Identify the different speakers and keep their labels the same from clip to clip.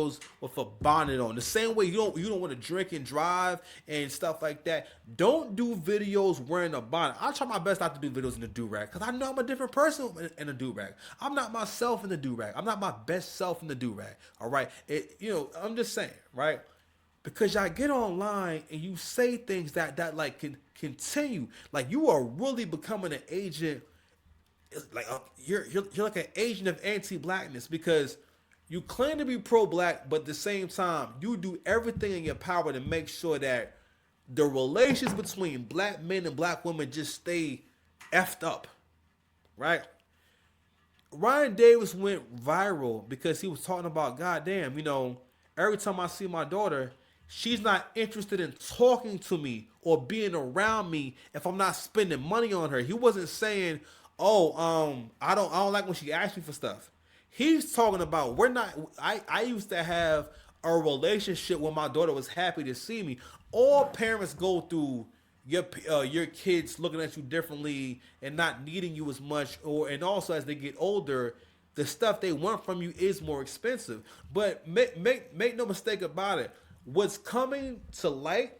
Speaker 1: videos with a bonnet on. The same way you don't want to drink and drive and stuff like that. Don't do videos wearing a bonnet. I try my best not to do videos in a do rag because I know I'm a different person in a do rag. I'm not myself in the do rag. I'm not my best self in the do rag. All right, I'm just saying, right? Because y'all get online and you say things that like can continue. Like you are really becoming an agent. Like you're like an agent of anti-blackness because you claim to be pro-black, but at the same time you do everything in your power to make sure that the relations between black men and black women just stay effed up, right? Ryan Davis went viral because he was talking about, goddamn, every time I see my daughter, she's not interested in talking to me or being around me if I'm not spending money on her. He wasn't saying, "Oh, I don't like when she asks me for stuff." He's talking about we're not. I used to have a relationship when my daughter was happy to see me. All parents go through your kids looking at you differently and not needing you as much, and also as they get older, the stuff they want from you is more expensive. But make no mistake about it. What's coming to light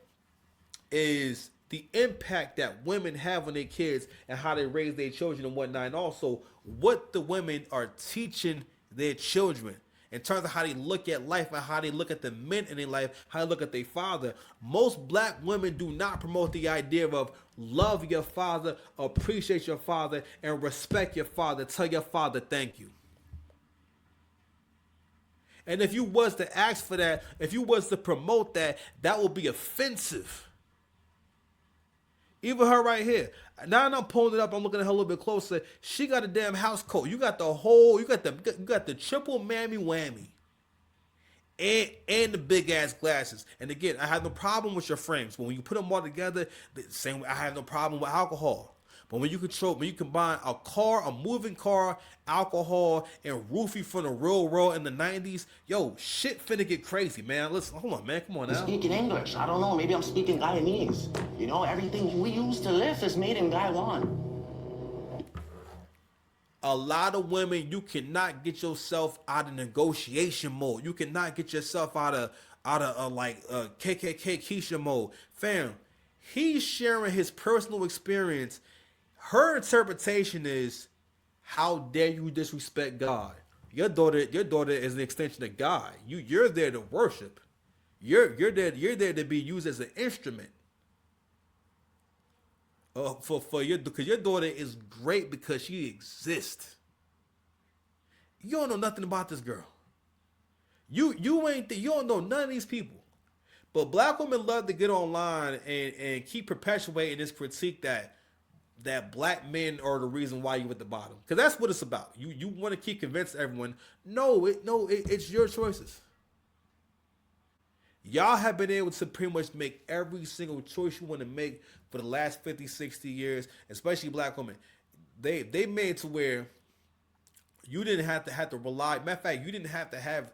Speaker 1: is the impact that women have on their kids and how they raise their children and whatnot, and also what the women are teaching their children in terms of how they look at life and how they look at the men in their life, how they look at their father. Most black women do not promote the idea of love your father, appreciate your father, and respect your father. Tell your father thank you. And if you was to ask for that, if you was to promote that, that would be offensive. Even her right here. Now I'm pulling it up. I'm looking at her a little bit closer. She got a damn house coat. You got the triple mammy whammy, and the big ass glasses. And again, I have no problem with your frames, but when you put them all together, the same way I have no problem with alcohol. But when you combine a moving car, alcohol, and roofie from the real world in the 90s, yo, shit finna get crazy, man. Listen, hold on, man. Come on now.
Speaker 2: Speaking English. I don't know. Maybe I'm speaking Guyanese. Everything we used to live is made in Taiwan.
Speaker 1: A lot of women, you cannot get yourself out of negotiation mode. You cannot get yourself out of KKK Keisha mode. Fam, he's sharing his personal experience. Her interpretation is, how dare you disrespect God? Your daughter is an extension of God. You're there to worship. You're there to be used as an instrument. Because your daughter is great because she exists. You don't know nothing about this girl. You don't know none of these people. But black women love to get online and keep perpetuating this critique that black men are the reason why you at the bottom. Because that's what it's about. You want to keep convincing everyone, it's your choices. Y'all have been able to pretty much make every single choice you want to make for the last 50, 60 years, especially black women. They made it to where you didn't have to rely. Matter of fact, you didn't have to have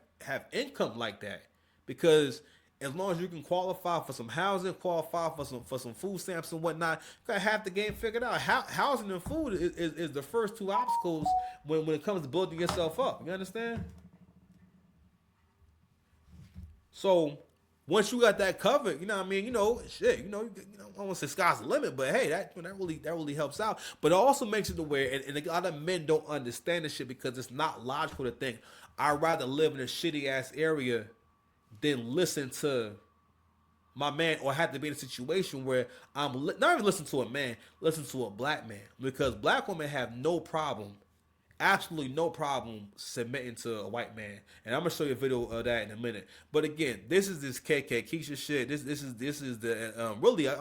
Speaker 1: income like that, because as long as you can qualify for some housing, qualify for some food stamps and whatnot, you got half the game figured out. Housing and food is the first two obstacles when it comes to building yourself up. You understand? So once you got that covered, you know what I mean, shit, I don't want to say sky's the limit, but hey, that really helps out. But it also makes it to where, and a lot of men don't understand this shit because it's not logical to think, I'd rather live in a shitty ass area than listen to my man, or have to be in a situation where not even listen to a man, listen to a black man, because black women have no problem, absolutely no problem submitting to a white man. And I'm gonna show you a video of that in a minute. But again, this is this KK Keisha shit. This is the really I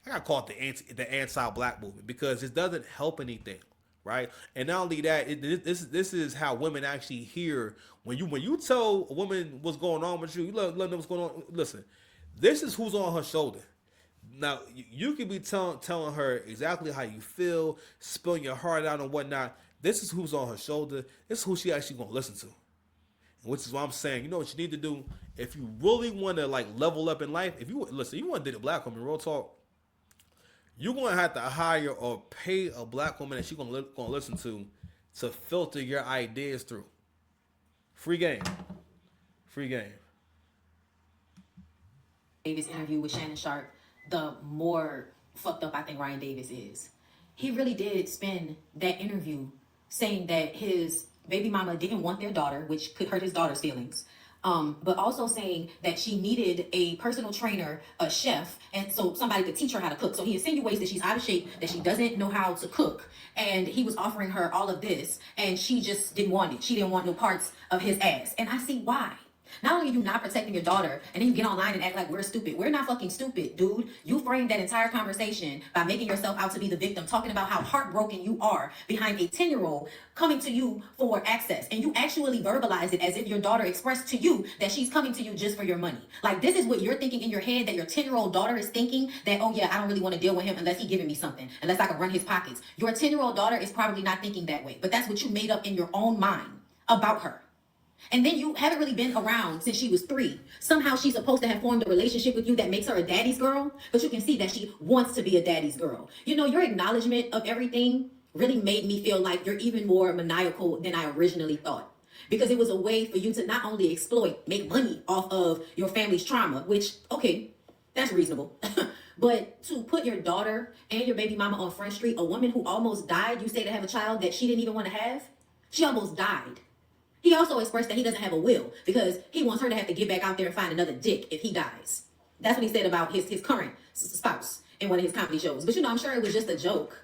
Speaker 1: gotta call it the anti-black movement, because it doesn't help anything, right? And not only that, this is how women actually hear when you tell a woman what's going on with you. You let them know what's going on. Listen, this is who's on her shoulder. Now you can be telling her exactly how you feel, spilling your heart out and whatnot. This is who's on her shoulder. This is who she actually gonna listen to. Which is why I'm saying, you know what you need to do if you really want to level up in life. If you listen, you want to date a black woman, real talk. You're gonna have to hire or pay a black woman that she's gonna listen to filter your ideas through. Free game. Free game.
Speaker 3: Davis interview with Shannon Sharp, the more fucked up I think Ryan Davis is. He really did spend that interview saying that his baby mama didn't want their daughter, which could hurt his daughter's feelings. But also saying that she needed a personal trainer, a chef, and so somebody to teach her how to cook. So he insinuates that she's out of shape, that she doesn't know how to cook, and he was offering her all of this, and she just didn't want it. She didn't want no parts of his ass. And I see why. Not only are you not protecting your daughter, and then you get online and act like we're stupid. We're not fucking stupid, dude. You framed that entire conversation by making yourself out to be the victim, talking about how heartbroken you are behind a 10-year-old coming to you for access. And you actually verbalized it as if your daughter expressed to you that she's coming to you just for your money. Like, this is what you're thinking in your head, that your 10-year-old daughter is thinking, that, oh yeah, I don't really want to deal with him unless he's giving me something, unless I can run his pockets. Your 10-year-old daughter is probably not thinking that way, but that's what you made up in your own mind about her. And then you haven't really been around since she was 3. Somehow she's supposed to have formed a relationship with you that makes her a daddy's girl, but you can see that she wants to be a daddy's girl. You know, your acknowledgement of everything really made me feel like you're even more maniacal than I originally thought. Because it was a way for you to not only exploit, make money off of your family's trauma, which, okay, that's reasonable. But to put your daughter and your baby mama on Front Street, a woman who almost died, you say, to have a child that she didn't even want to have, she almost died. He also expressed that he doesn't have a will because he wants her to have to get back out there and find another dick if he dies. That's what he said about his current spouse in one of his comedy shows. But you know, I'm sure it was just a joke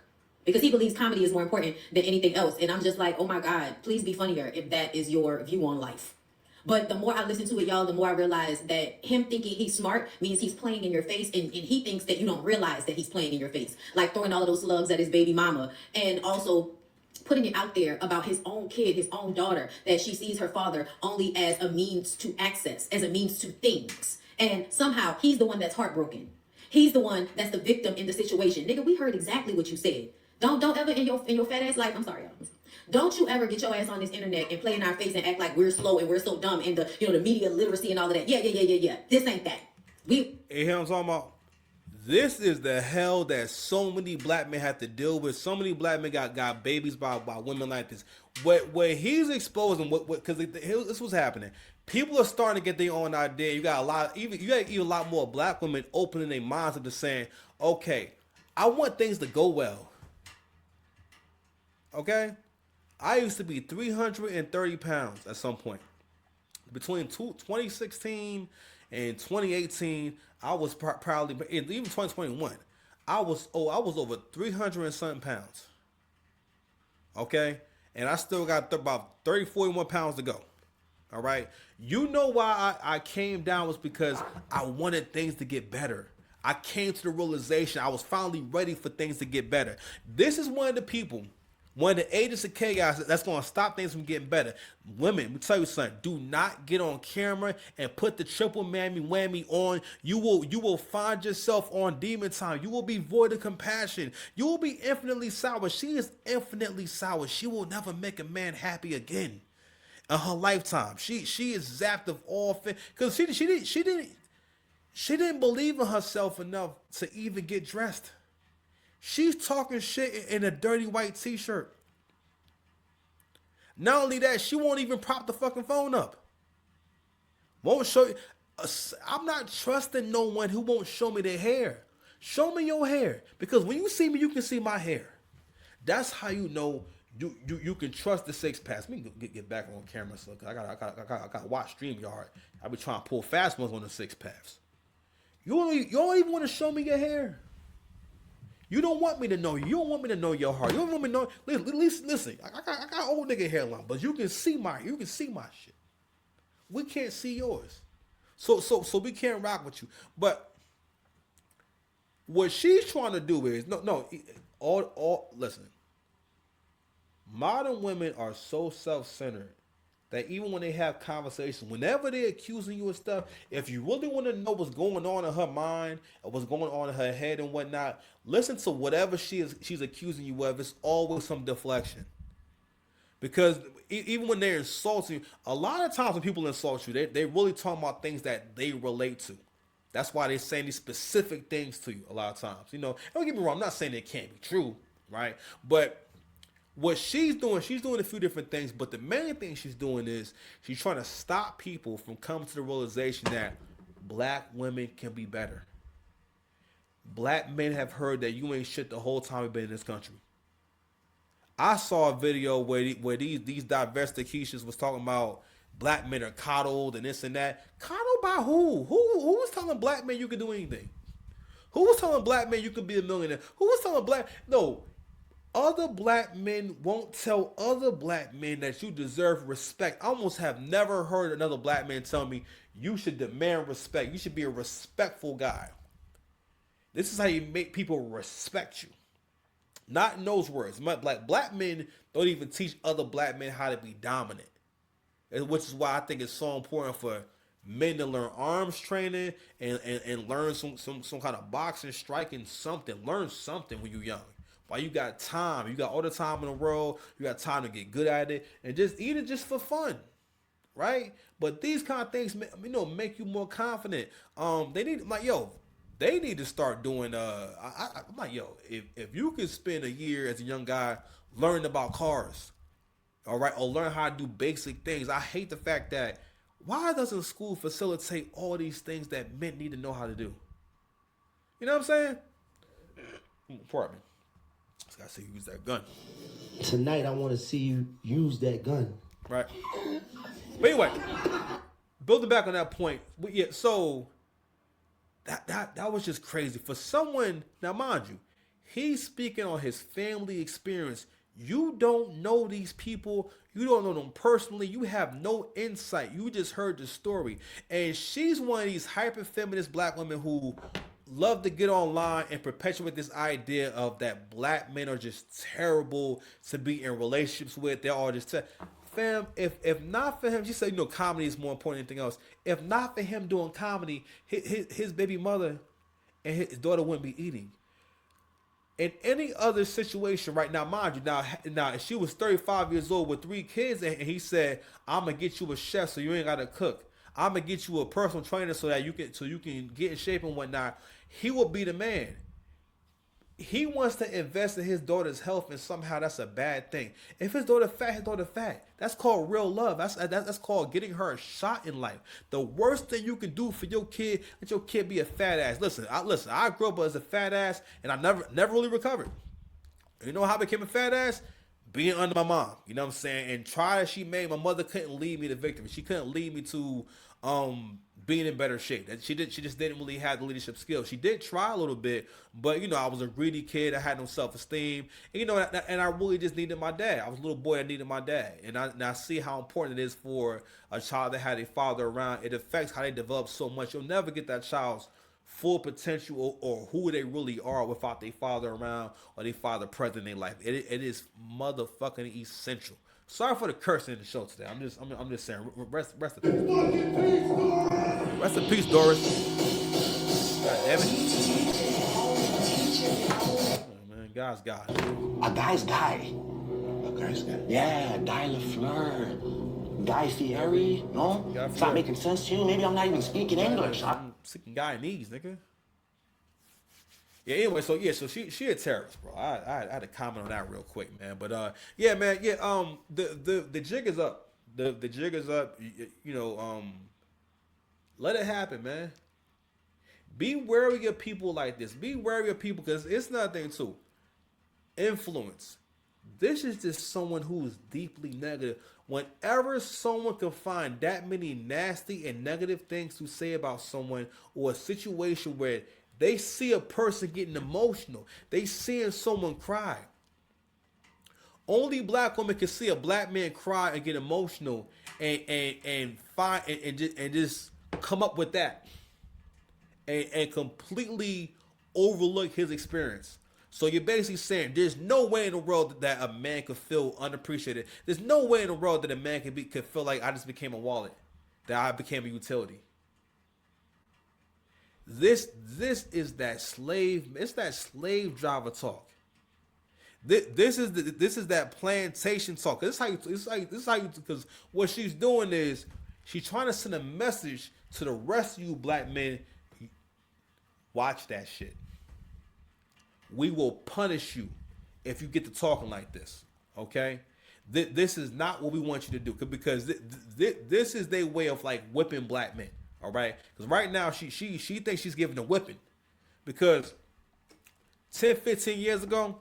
Speaker 3: because he believes comedy is more important than anything else. And I'm just like, oh my God, please be funnier if that is your view on life. But the more I listen to it, y'all, the more I realize that him thinking he's smart means he's playing in your face, and he thinks that you don't realize that he's playing in your face. Like throwing all of those slugs at his baby mama, and also putting it out there about his own kid, his own daughter, that she sees her father only as a means to access, as a means to things. And somehow he's the one that's heartbroken. He's the one that's the victim in the situation. Nigga, we heard exactly what you said. Don't ever in your fat ass life, I'm sorry, y'all. Don't you ever get your ass on this internet and play in our face and act like we're slow and we're so dumb and the media literacy and all of that. Yeah. This ain't that.
Speaker 1: You hear what I'm talking about? This is the hell that so many black men have to deal with. So many black men got babies by women like this. What he's exposing, because this was happening. People are starting to get their own idea. You got even a lot more black women opening their minds up to saying, okay, I want things to go well. Okay? I used to be 330 pounds at some point. Between 2016 and 2018, I was probably, even 2021, I was over 300 and something pounds. Okay? And I still got about 30, 41 pounds to go. All right? You know why I came down was because I wanted things to get better. I came to the realization I was finally ready for things to get better. This is one of the people, one of the agents of chaos that's going to stop things from getting better. Women, let me tell you something. Do not get on camera and put the triple whammy on. You will find yourself on demon time. You will be void of compassion. You will be infinitely sour. She is infinitely sour. She will never make a man happy again in her lifetime. She is zapped of all things because she didn't believe in herself enough to even get dressed. She's talking shit in a dirty white t-shirt. Not only that, she won't even prop the fucking phone up. Won't show you. I'm not trusting no one who won't show me their hair. Show me your hair. Because when you see me, you can see my hair. That's how you know you can trust the six paths. Let me get back on camera, so I got to watch StreamYard. I be trying to pull fast ones on the six paths. You don't even want to show me your hair. You don't want me to know you. You don't want me to know your heart. You don't want me to know. Listen. I got old nigga hairline, but you can see my shit. We can't see yours, so we can't rock with you. But what she's trying to do is listen. Modern women are so self-centered that even when they have conversations, whenever they're accusing you of stuff, if you really want to know what's going on in her mind or what's going on in her head and whatnot, listen to whatever she's accusing you of. It's always some deflection. Because even when they're insulting you, a lot of times when people insult you, they really talking about things that they relate to. That's why they're saying these specific things to you a lot of times. Don't get me wrong, I'm not saying it can't be true, right? But What she's doing a few different things, but the main thing she's doing is she's trying to stop people from coming to the realization that black women can be better. Black men have heard that you ain't shit the whole time you've been in this country. I saw a video where these divested Keishas was talking about black men are coddled and this and that. Coddled by who? Who was telling black men you could do anything? Who was telling black men you could be a millionaire? Who was telling black? No, other black men won't tell other black men that you deserve respect. I almost have never heard another black man tell me you should demand respect. You should be a respectful guy. This is how you make people respect you. Not in those words. Black men don't even teach other black men how to be dominant. Which is why I think it's so important for men to learn arms training and learn some kind of boxing, striking, something. Learn something when you're young. While you got time. You got all the time in the world. You got time to get good at it. And just eat it just for fun. Right? But these kind of things, make you more confident. They need to start doing. I'm like, if you could spend a year as a young guy learning about cars, all right, or learn how to do basic things. I hate the fact that why doesn't school facilitate all these things that men need to know how to do? You know what I'm saying? Pardon me. Just gotta see you use that gun.
Speaker 4: Tonight I want to see you use that gun.
Speaker 1: Right. But anyway, building back on that point, so. That was just crazy. For someone, now mind you, he's speaking on his family experience. You don't know these people. You don't know them personally. You have no insight. You just heard the story. And she's one of these hyper-feminist black women who love to get online and perpetuate this idea of that black men are just terrible to be in relationships with. They're all just fam, if not for him, she said, comedy is more important than anything else. If not for him doing comedy, his baby mother and his daughter wouldn't be eating. In any other situation right now, mind you, now if she was 35 years old with 3 kids and he said, I'm going to get you a chef so you ain't got to cook. I'm going to get you a personal trainer so that you can get in shape and whatnot. He will be the man. He wants to invest in his daughter's health, and somehow that's a bad thing. If his daughter fat, his daughter fat. That's called real love. That's called getting her a shot in life. The worst thing you can do for your kid, let your kid be a fat ass. Listen. I grew up as a fat ass, and I never really recovered. You know how I became a fat ass? Being under my mom. You know what I'm saying? And try as she made, my mother couldn't lead me to victory. She couldn't lead me to being in better shape. She just didn't really have the leadership skills. She did try a little bit, but I was a greedy kid. I had no self-esteem, and I really just needed my dad. I was a little boy that needed my dad, and I see how important it is for a child that had a father around. It affects how they develop so much. You'll never get that child's full potential or who they really are without their father around or their father present in their life. It is motherfucking essential. Sorry for the cursing in the show today. I'm just saying. Rest in peace. Rest in peace, Doris. God damn it. Oh, man, God's God.
Speaker 2: A guy's guy.
Speaker 5: A guy's guy?
Speaker 2: Yeah, Guy Lafleur. Guy Fieri. No?
Speaker 1: Guy
Speaker 2: It's
Speaker 1: Fieri.
Speaker 2: not making sense to you? Maybe I'm not even speaking English.
Speaker 1: I'm sick Guyanese, nigga. Yeah, anyway, so she a terrorist, bro. I had to comment on that real quick, man. But the jig is up. The jig is up. Let it happen, man. Be wary of people like this. Be wary of people because it's nothing too. Influence. This is just someone who is deeply negative. Whenever someone can find that many nasty and negative things to say about someone or a situation where they see a person getting emotional, they seeing someone cry. Only black women can see a black man cry and get emotional and just come up with that and completely overlook his experience. So you're basically saying there's no way in the world that a man could feel unappreciated. There's no way in the world that a man could feel like I just became a wallet, that I became a utility. This is that slave. It's that slave driver talk. This is that plantation talk. This is how you. Because what she's doing is she's trying to send a message to the rest of you black men. Watch that shit. We will punish you if you get to talking like this. Okay, this is not what we want you to do because this is their way of like whipping black men. All right, because right now she thinks she's giving a whipping because 10, 15 years ago,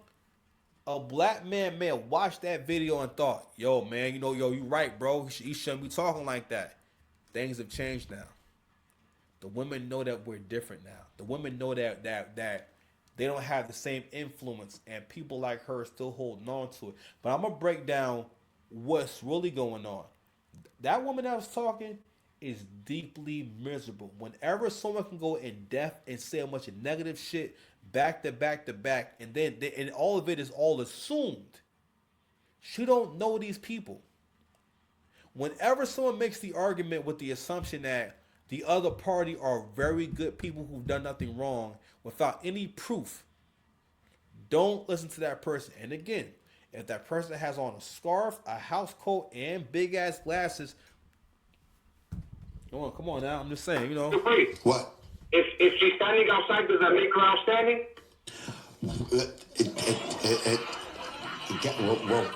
Speaker 1: a black man may have watched that video and thought, yo, man, you right, bro. You shouldn't be talking like that. Things have changed now. The women know that we're different now. The women know that they don't have the same influence, and people like her are still holding on to it. But I'm gonna break down what's really going on. That woman that was talking is deeply miserable. Whenever someone can go in depth and say a bunch of negative shit back to back to back, and then and all of it is all assumed. She don't know these people. Whenever someone makes the argument with the assumption that the other party are very good people who've done nothing wrong without any proof, don't listen to that person. And again, if that person has on a scarf, a house coat, and big ass glasses, come on now. I'm just saying,
Speaker 5: What?
Speaker 6: If she's standing outside, does that make her outstanding?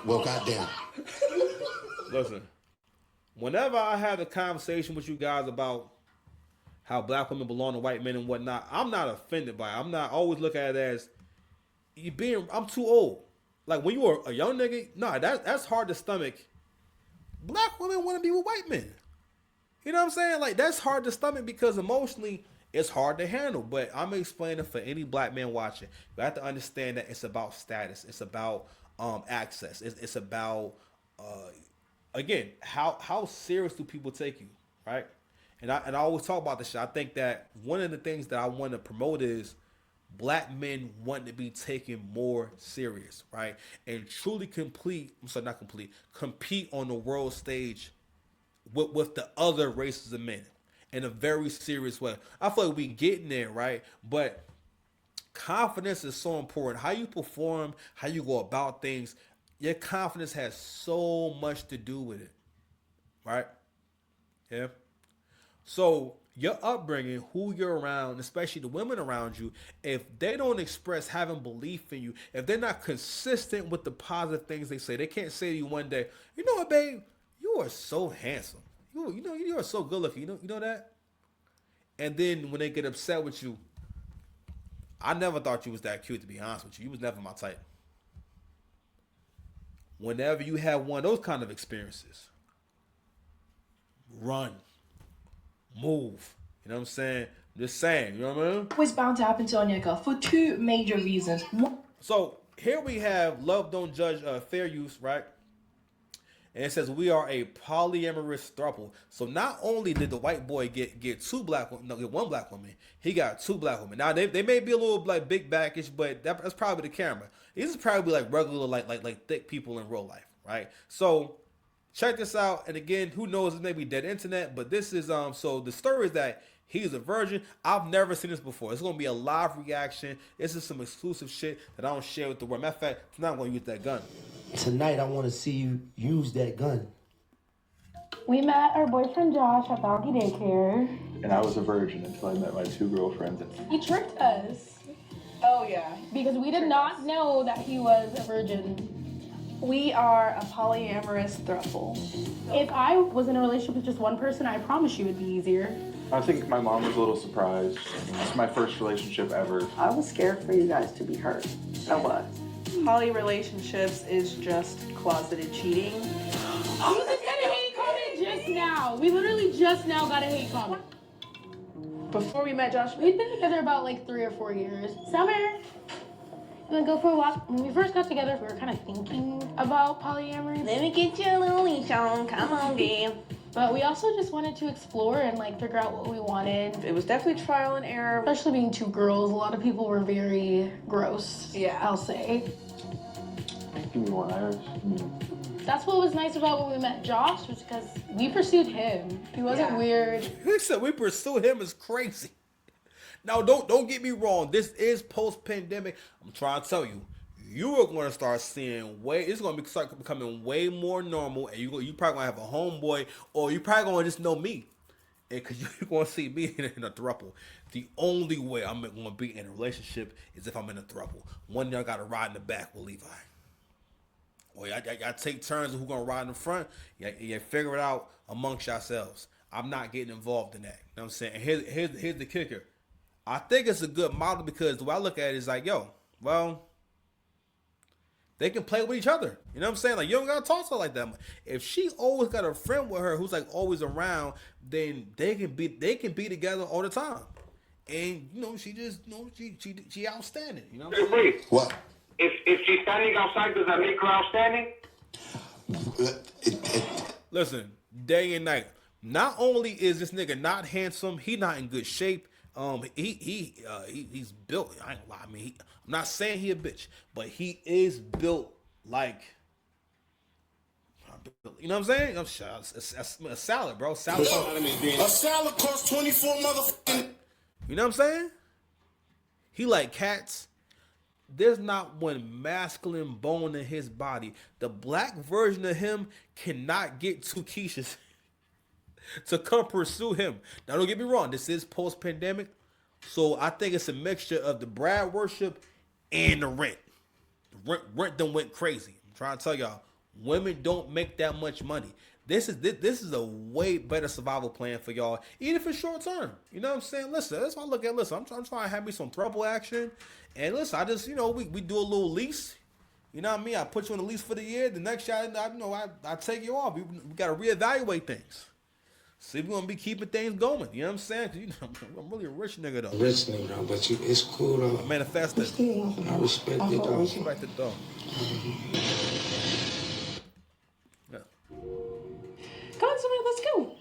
Speaker 5: Well, goddamn.
Speaker 1: Listen. Whenever I have a conversation with you guys about how black women belong to white men and whatnot, I'm not offended by it. I'm not always looking at it as I'm too old. Like when you were a young nigga, that's hard to stomach. Black women want to be with white men. You know what I'm saying? Like that's hard to stomach because emotionally it's hard to handle. But I'm explaining for any black man watching, you have to understand that it's about status. It's about access. It's about again, how serious do people take you, right? And I always talk about this shit. I think that one of the things that I want to promote is black men want to be taken more serious, right? And truly compete on the world stage with the other races of men in a very serious way. I feel like we getting there, right? But confidence is so important. How you perform, how you go about things, your confidence has so much to do with it, right? Yeah. So your upbringing, who you're around, especially the women around you, if they don't express having belief in you, if they're not consistent with the positive things they say, they can't say to you one day, you know what, babe, you are so handsome. You are so good looking. You know that? And then when they get upset with you, I never thought you was that cute, to be honest with you. You was never my type. Whenever you have one of those kind of experiences, run, move. You know what I'm saying? Just saying, you know what I mean?
Speaker 7: Was bound to happen to Onyeka for two major reasons.
Speaker 1: So here we have Love Don't Judge Fair Use, right? And it says we are a polyamorous throuple. So not only did the white boy get get one black woman, he got two black women. Now they may be a little like big backish, but that's probably the camera. These is probably like regular like thick people in real life, right? So check this out. And again, who knows? It may be dead internet, but this is so the story is that he's a virgin. I've never seen this before. It's gonna be a live reaction. This is some exclusive shit that I don't share with the world. Matter of fact, tonight I'm gonna use that gun.
Speaker 4: Tonight, I want to see you use that gun.
Speaker 8: We met our boyfriend Josh at Balky Daycare.
Speaker 9: And I was a virgin until I met my two girlfriends.
Speaker 8: He tricked us.
Speaker 7: Oh yeah.
Speaker 8: Because we did not know that he was a virgin.
Speaker 7: We are a polyamorous throuple.
Speaker 8: If I was in a relationship with just one person, I promise you it'd be easier.
Speaker 9: I think my mom was a little surprised. It's my first relationship ever.
Speaker 10: I was scared for you guys to be hurt. I was.
Speaker 7: Poly relationships is just closeted cheating.
Speaker 8: We just got a hate comment just now. We literally just now got a hate comment.
Speaker 7: Before we met Josh,
Speaker 8: We'd been together about like 3 or 4 years. Summer, you wanna go for a walk? When we first got together, we were kind of thinking about polyamory.
Speaker 10: Let me get you a little leash on. Come on, babe.
Speaker 8: But we also just wanted to explore and like figure out what we wanted.
Speaker 7: it was definitely trial and error.
Speaker 8: Especially being two girls, a lot of people were very gross.
Speaker 7: Yeah.
Speaker 8: I'll say.
Speaker 9: Give me one, Iris.
Speaker 8: That's what was nice about when we met Josh, was because we pursued him. He wasn't weird.
Speaker 1: He said we pursue him is crazy. Now don't get me wrong. This is post-pandemic. I'm trying to tell you, you are going to start seeing it's going to start becoming way more normal, and you probably going to have a homeboy, or you probably going to just know me, and because you're going to see me in a throuple. The only way I'm going to be in a relationship is if I'm in a throuple. One of y'all got to ride in the back with Levi. or y'all take turns of who gonna ride in the front. You figure it out amongst yourselves. I'm not getting involved in that. You know what I'm saying? And here's the kicker. I think it's a good model because the way I look at it is like, yo, well, they can play with each other. You know what I'm saying? Like, you don't gotta talk to her like that. If she always got a friend with her who's like always around, then they can be together all the time. And you know, she just she outstanding. You know what I'm saying?
Speaker 6: Wait,
Speaker 5: What?
Speaker 6: if she's standing outside, does that make her outstanding?
Speaker 1: Listen, day and night. Not only is this nigga not handsome, he not in good shape. He's built. I ain't gonna lie. I mean, I'm not saying he a bitch, but he is built like, you know what I'm saying? A salad, bro. Salad.
Speaker 5: A salad costs 24 motherfucking.
Speaker 1: You know what I'm saying? He like cats. There's not one masculine bone in his body. The black version of him cannot get two Keishas to come pursue him. Now, don't get me wrong. This is post-pandemic. So I think it's a mixture of the Brad worship and the rent. Rent done went crazy. I'm trying to tell y'all, women don't make that much money. This is a way better survival plan for y'all, even if it's short term. You know what I'm saying? Listen, that's why I look at. Listen, I'm trying to have me some throuple action, and listen, I just we do a little lease. You know what I mean? I put you on the lease for the year. The next year, I take you off. We got to reevaluate things. See, we're gonna be keeping things going. You know what I'm saying? 'Cause, you know, I'm really a rich nigga though.
Speaker 4: Rich nigga, though, but it's cool though.
Speaker 1: Manifest it.
Speaker 4: I respect it though.
Speaker 1: Respect it though. Yeah.
Speaker 7: Come on, somebody, let's go.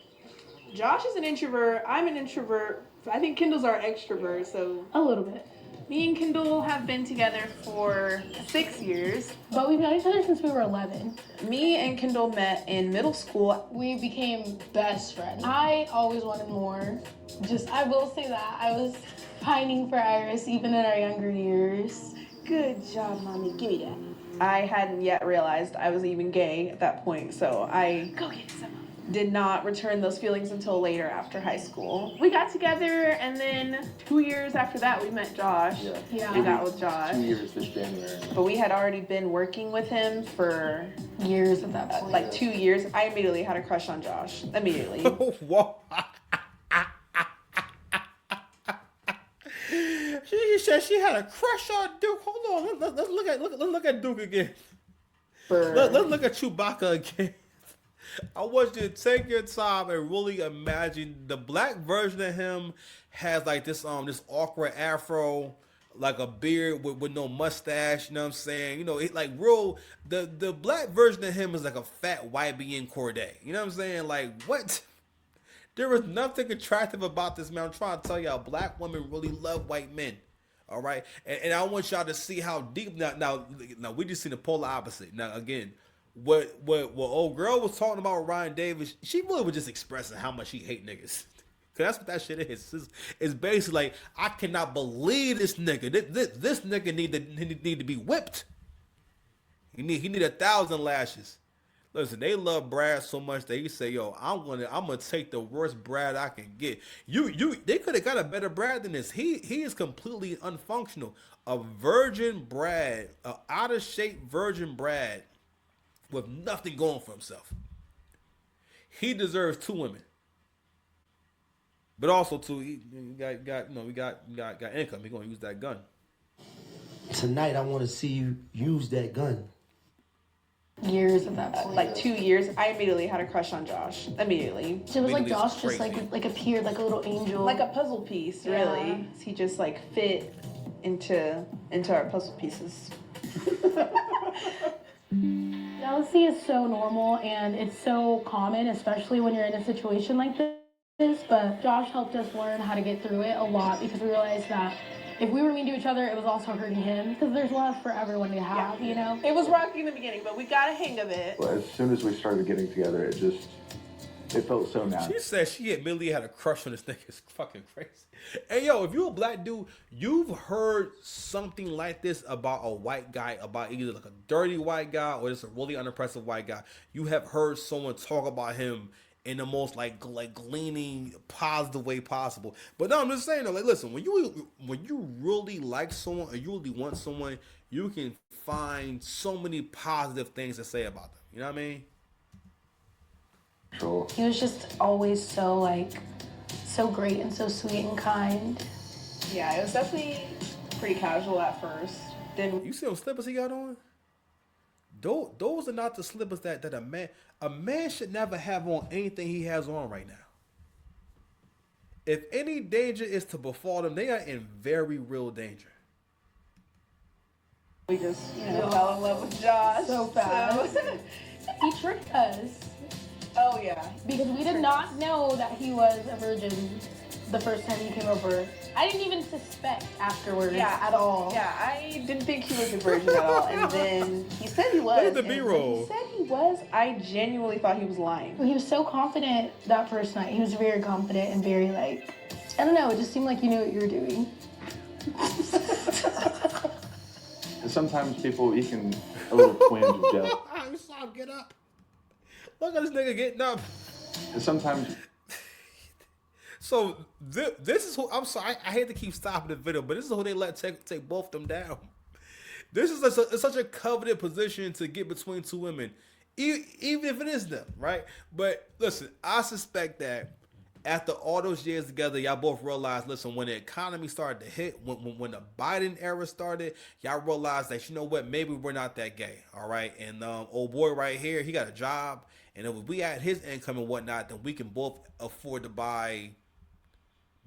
Speaker 7: Josh is an introvert. I'm an introvert. I think Kendall's our extrovert, so
Speaker 8: A little bit.
Speaker 7: me and Kendall have been together for 6 years.
Speaker 8: But we've known each other since we were 11.
Speaker 7: Me and Kendall met in middle school.
Speaker 8: We became best friends. I always wanted more. I will say that. I was pining for Iris even in our younger years.
Speaker 10: Good job, mommy. Give me that.
Speaker 7: I hadn't yet realized I was even gay at that point, so I
Speaker 8: Go get some.
Speaker 7: did not return those feelings until later after high school. We got together, and then 2 years after that, we met Josh.
Speaker 8: Yeah.
Speaker 7: We got with Josh.
Speaker 9: 2 years this January.
Speaker 7: But we had already been working with him for
Speaker 8: Years at that point.
Speaker 7: like 2 years. I immediately had a crush on Josh. Immediately.
Speaker 1: Whoa. She said she had a crush on Duke. Hold on, let's look at Duke again. Let's look at Chewbacca again. I want you to take your time and really imagine the black version of him has like this awkward afro, like a beard with no mustache. You know what I'm saying? You know, it like real. The black version of him is like a fat white being Corday. You know what I'm saying? Like what? There is nothing attractive about this man. I'm trying to tell y'all, black women really love white men. All right, and I want y'all to see how deep. Now we just see the polar opposite. Now again, what old girl was talking about with Ryan Davis, she really was just expressing how much she hate niggas. Cause that's what that shit is. It's basically like, I cannot believe this nigga. This nigga need to be whipped. He need 1,000 lashes. Listen, they love Brad so much that he say, "Yo, I'm gonna take the worst Brad I can get." They could have got a better Brad than this. He is completely unfunctional. A virgin Brad, a out of shape virgin Brad, with nothing going for himself. He deserves 2 women, but also we got income. He gonna use that gun.
Speaker 4: Tonight I want to see you use that gun.
Speaker 8: Years at that point.
Speaker 7: like 2 years. I immediately had a crush on Josh. Immediately.
Speaker 8: It was like
Speaker 1: Immediately,
Speaker 8: Josh
Speaker 1: it's
Speaker 8: just
Speaker 1: crazy.
Speaker 8: like appeared like a little angel.
Speaker 7: Like a puzzle piece, really.
Speaker 8: Yeah.
Speaker 7: He just like fit into our puzzle pieces.
Speaker 8: Jealousy is so normal and it's so common, especially when you're in a situation like this. But Josh helped us learn how to get through it a lot because we realized that if we were mean to each other, it was also hurting him because there's love for everyone to have, you know?
Speaker 7: It was rocky in the beginning, but we got a hang of it.
Speaker 9: Well, as soon as we started getting together, it felt so natural.
Speaker 1: She said she immediately had a crush on this nigga. It's fucking crazy. Hey, yo, if you're a black dude, you've heard something like this about a white guy, about either like a dirty white guy or just a really unimpressive white guy. You have heard someone talk about him in the most like gleaning positive way possible. But no, I'm just saying though, like listen, when you really like someone or you really want someone, you can find so many positive things to say about them. You know what I mean?
Speaker 9: Sure.
Speaker 8: He was just always so great and so sweet and kind.
Speaker 7: Yeah, it was definitely pretty casual at first. Then
Speaker 1: You see them slippers he got on? Those are not the slippers that a man should never have on anything he has on right now. If any danger is to befall them, they are in very real danger.
Speaker 7: we just, fell in love with Josh.
Speaker 8: So fast.
Speaker 7: So-
Speaker 8: He tricked us
Speaker 7: oh, yeah.
Speaker 8: because we did not know that he was a virgin the first time he came over. I didn't even suspect afterwards at all.
Speaker 7: Yeah, I didn't think he was a virgin at all. And then he said he was.
Speaker 1: Look at the
Speaker 7: and when
Speaker 1: B-roll.
Speaker 7: He said he was. I genuinely thought he was lying.
Speaker 8: He was so confident that first night. He was very confident and very like, I don't know, it just seemed like you knew what you were doing.
Speaker 9: And sometimes people can a little twinge of jealousy.
Speaker 1: Stop, get up. Look at this nigga getting up.
Speaker 9: And sometimes
Speaker 1: So this is who I'm sorry. I hate to keep stopping the video, but this is who they let take both of them down. This is such a coveted position to get between two women, even if it is them, right? But listen, I suspect that after all those years together, y'all both realized, listen, when the economy started to hit, when the Biden era started, y'all realized that, you know what, maybe we're not that gay, all right? And old boy right here, he got a job, and if we had his income and whatnot, then we can both afford to buy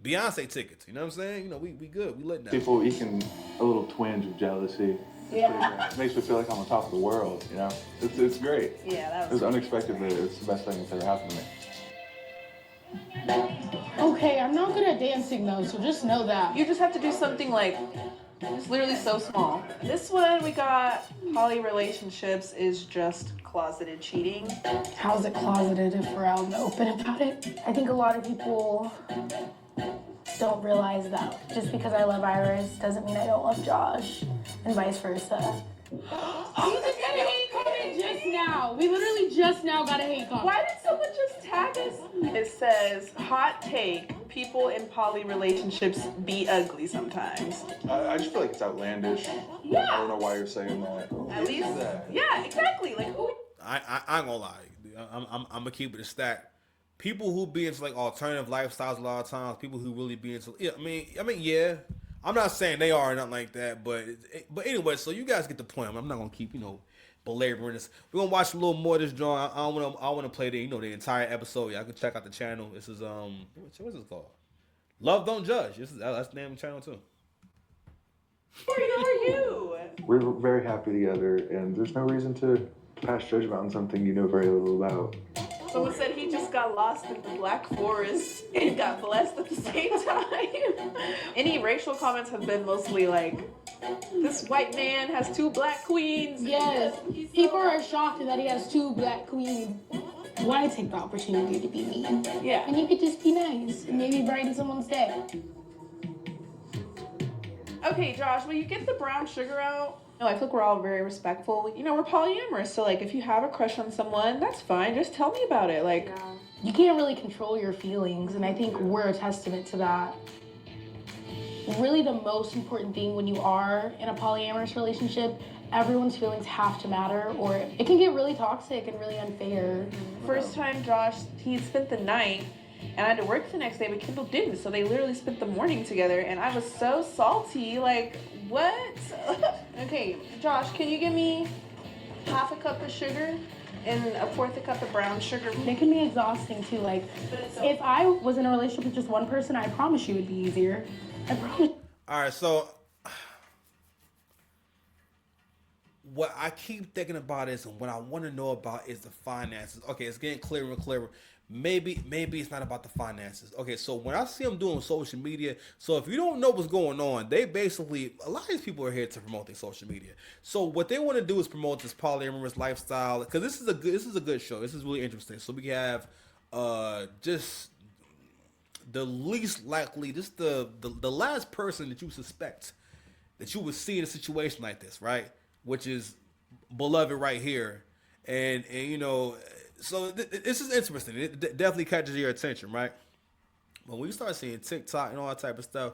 Speaker 1: Beyonce tickets. You know what I'm saying? You know, we good. We lit now.
Speaker 9: people can a little twinge of jealousy.
Speaker 8: Yeah.
Speaker 9: It makes me feel like I'm on top of the world, you know? It's great.
Speaker 7: Yeah, that
Speaker 9: It was unexpected, but it's the best thing that's ever happened to me.
Speaker 8: Okay, I'm not good at dancing though, so just know that.
Speaker 7: You just have to do something like, it's literally so small. This one we got, poly relationships is just closeted cheating.
Speaker 8: How's it closeted if we're out in the open about it? I think a lot of people don't realize that just because I love Iris doesn't mean I don't love Josh, and vice versa. We just got a hate comment just now. We literally just now got a hate comment.
Speaker 7: Why did someone just tag us? It says, hot take, people in poly relationships be ugly sometimes.
Speaker 9: I just feel like it's outlandish.
Speaker 7: Yeah.
Speaker 9: I don't know why you're saying that.
Speaker 7: At least, yeah, exactly. Like, who?
Speaker 1: I ain't gonna lie. I'm gonna keep it a stack. People who be into like alternative lifestyles a lot of times, people who really be into, yeah, I mean, yeah. I'm not saying they are or nothing like that, but anyway, so you guys get the point. I'm not gonna keep, belaboring this. We're gonna watch a little more of this drawing. I wanna play the entire episode. Y'all can check out the channel. This is what's this called? Love Don't Judge. That's the name of the channel too.
Speaker 7: How are you?
Speaker 9: We're very happy together, and there's no reason to pass judgment on something you know very little about.
Speaker 7: Someone said he just got lost in the Black Forest and got blessed at the same time. Any racial comments have been mostly like, this white man has 2 black queens.
Speaker 8: Yes, people are shocked that he has 2 black queens. Why take the opportunity to be mean?
Speaker 7: Yeah.
Speaker 8: And you could just be nice and maybe brighten someone's day.
Speaker 7: Okay, Josh, will you get the brown sugar out? No, I feel like we're all very respectful. We're polyamorous, so like if you have a crush on someone, that's fine. Just tell me about it. Like,
Speaker 8: You can't really control your feelings, and I think we're a testament to that. Really, the most important thing when you are in a polyamorous relationship, everyone's feelings have to matter, or it can get really toxic and really unfair.
Speaker 7: first time Josh, he had spent the night, and I had to work the next day, but Kendall didn't. So they literally spent the morning together, and I was so salty. Like, what? Okay, Josh, can you give me half a cup of sugar and a 1/4 cup of brown sugar?
Speaker 8: It can be exhausting too. Like, if I was in a relationship with just one person, I promise you it'd be easier. I promise.
Speaker 1: All right, so what I keep thinking about is, and what I want to know about is the finances. Okay, it's getting clearer and clearer. Maybe it's not about the finances. Okay, so when I see them doing social media, so if you don't know what's going on, they basically, a lot of these people are here to promote their social media. So what they want to do is promote this polyamorous lifestyle, because this is a good show. This is really interesting. So we have just the least likely, just the last person that you suspect that you would see in a situation like this, right? Which is beloved right here, and So this is interesting. It definitely catches your attention, right? But when you start seeing TikTok and all that type of stuff,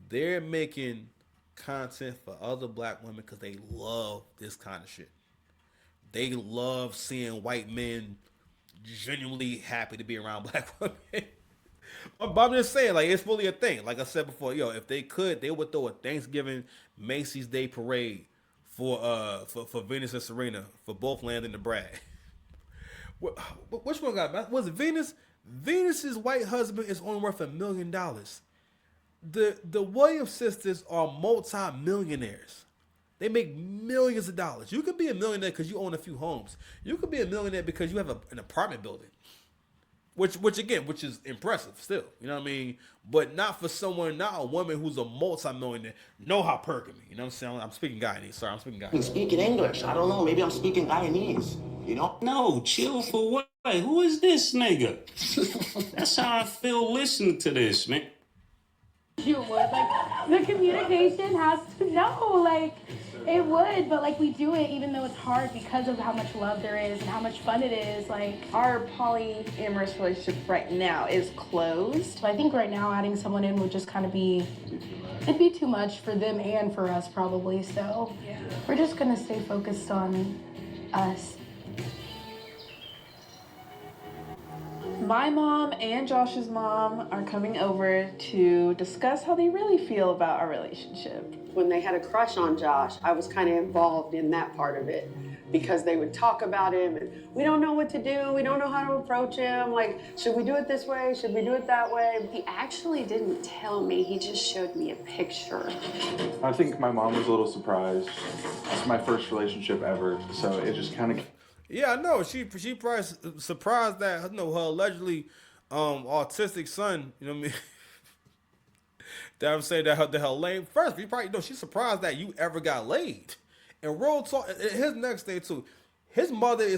Speaker 1: they're making content for other black women because they love this kind of shit. They love seeing white men genuinely happy to be around black women. But I'm just saying, like, it's really a thing. Like I said before, yo, if they could, they would throw a Thanksgiving Macy's Day Parade for Venus and Serena for both Landon and Brad. Which one got? Was it Venus? Venus's white husband is only worth $1 million. The Williams sisters are multi-millionaires. They make millions of dollars. You could be a millionaire because you own a few homes. You could be a millionaire because you have an apartment building. Which is impressive still. You know what I mean? But not for someone, not a woman who's a multi-millionaire. Know how perking me. You know what I'm saying? I'm speaking Guyanese. Sorry, I'm speaking Guyanese.
Speaker 2: Speaking English. I don't know. Maybe I'm speaking Guyanese. You know?
Speaker 11: No, chill for what? Who is this nigga? That's how I feel listening to this, man.
Speaker 8: You would, like, the communication has to know, like, it would, but, like, we do it even though it's hard because of how much love there is and how much fun it is, like.
Speaker 7: Our polyamorous relationship right now is closed.
Speaker 8: So I think right now adding someone in would just kind of it'd be too much for them and for us probably, so yeah. We're just gonna stay focused on us.
Speaker 7: My mom and Josh's mom are coming over to discuss how they really feel about our relationship.
Speaker 10: When they had a crush on Josh, I was kind of involved in that part of it because they would talk about him and we don't know what to do. We don't know how to approach him. Like, should we do it this way? Should we do it that way?
Speaker 12: He actually didn't tell me. He just showed me a picture.
Speaker 9: I think my mom was a little surprised. It's my first relationship ever, so it just kind of.
Speaker 1: Yeah, I know. She probably surprised that her allegedly autistic son. You know what I mean? That I'm saying that her lame. First, you probably know she's surprised that you ever got laid. And real talk, his next thing too. His mother is